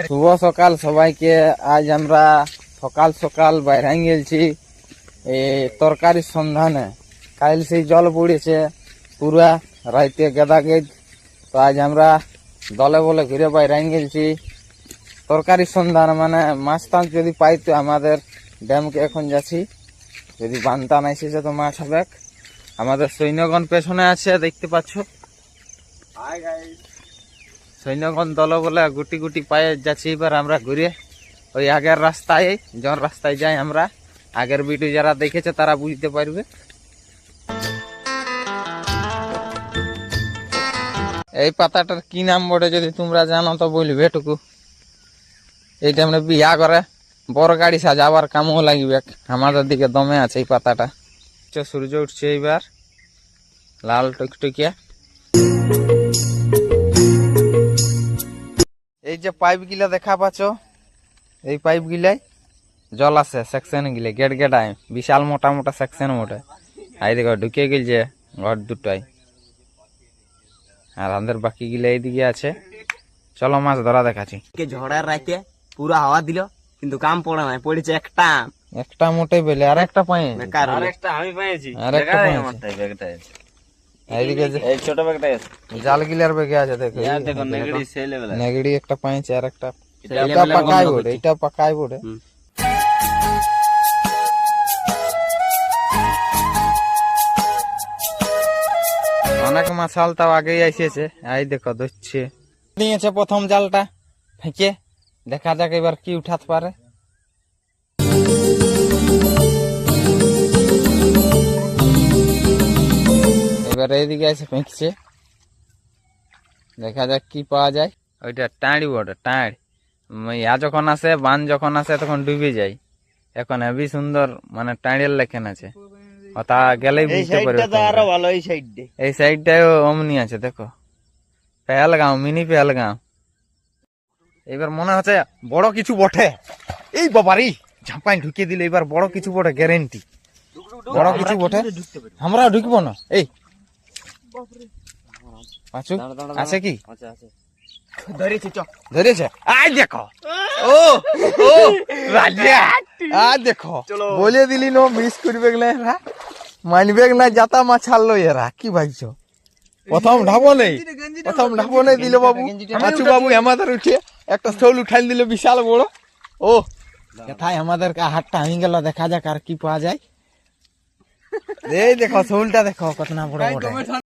শুভ সকাল সবাইকে। আজ আমরা সকাল সকাল বাইরে গেছি তরকারির সন্ধানে। কাল সেই জল পড়েছে পুরা রাইতে গেদা গেদ। তো আজ আমরা দলে বলে ঘুরে বাইরে গেছি তরকারির সন্ধান, মানে মাছ টাছ যদি পাই তো আমাদের ড্যামকে এখন যাচ্ছি। যদি বানটান এসেছে তো মাছ হবে। আমাদের সৈন্যগণ পেছনে আছে, দেখতে পাচ্ছ। সৈন্যগণ দল বলে গুটি গুটি পায়ে যাচ্ছি। এবার আমরা ঘুরে ওই আগের রাস্তায়, যখন রাস্তায় যাই আমরা, আগের ভিডিও যারা দেখেছে তারা বুঝতে পারবে। এই পাতাটার কি নাম বটে যদি তোমরা জানো তো বলবে এটুকু। এইটা আমরা বিয়া করে বড় গাড়ি সাজাবার কামও লাগবে। আমাদের দিকে দমে আছে এই পাতাটা। সূর্য উঠছে এইবার লাল টকটকিয়া। এই যে পাইপ গিলা দেখা পাচ্ছ, এই পাইপ গিলাই জল আছে সেকশন গিলে গেট গেটায় বিশাল মোটা মোটা সেকশন মোটে। এই দেখো ঢুকে গেছে ঘর দুটাই, আর আমাদের বাকি গিলা এইদিকে আছে। চলো মাছ ধরা দেখাচ্ছি। ঝড়ের রাইতে পুরা হাওয়া দিল কিন্তু কাম পড়ে নাই, পড়েছে একটা মোটে বেলে আর একটা পাই আমি পেয়েছি। ছোট ব্যাগটা জাল গিলার বেগে আছে, দেখো নেগড়ি একটা পাইছে আর একটা পাকাই বটে, এটা পাকাই বটে। অনেক মাছাল তাও আগেই আসিয়েছে। এই দেখো ধরছে, নিয়েছে প্রথম জালটা ফেঁকে। দেখা যাক এবার কি উঠাতে পারে। এবার এইদিকে এসে ফেঁকছে, দেখা যাক কি পাওয়া যায়। ওইটা টাঁড়ি বটে, টাঁড়। ইয়া যখন আসে, বান যখন আসে তখন ডুবে যায়। এখন হেবি সুন্দর মানে টাঁড়ের লেখেন আছে, তা গেলেই বুঝতে পারবে। এই সাইডটাও অমনি আছে, দেখো পেহেলগাঁও, মিনি পেহেলগাঁও। এবার মনে হচ্ছে বড় কিছু বটে। এই বাবারি ঝাঁপাই ঢুকিয়ে দিলে এবার বড় কিছু বটে, গ্যারেন্টি বড় কিছু বটে। আমরা ঢুকবো না। এই পাঁচু আছে কি ধরেছে? আই দেখো, ও ও রাজা, আই দেখো বলে দিলি নো মিস করবে গেলে এরা, মানবে না। যাতা মাছ ছাড়লো এরা, কি ভাবছো? প্রথম ঢাবনে দিল বাবু, পাঁচু বাবু আমাদের উঠে একটা শোল উঠাই দিল বিশাল বড়। ও কোথায় আমাদের হাতটা আমি গেল, দেখা যাক আর কি পাওয়া যায়। এই দেখো শোলটা দেখো কত না বড় বড়।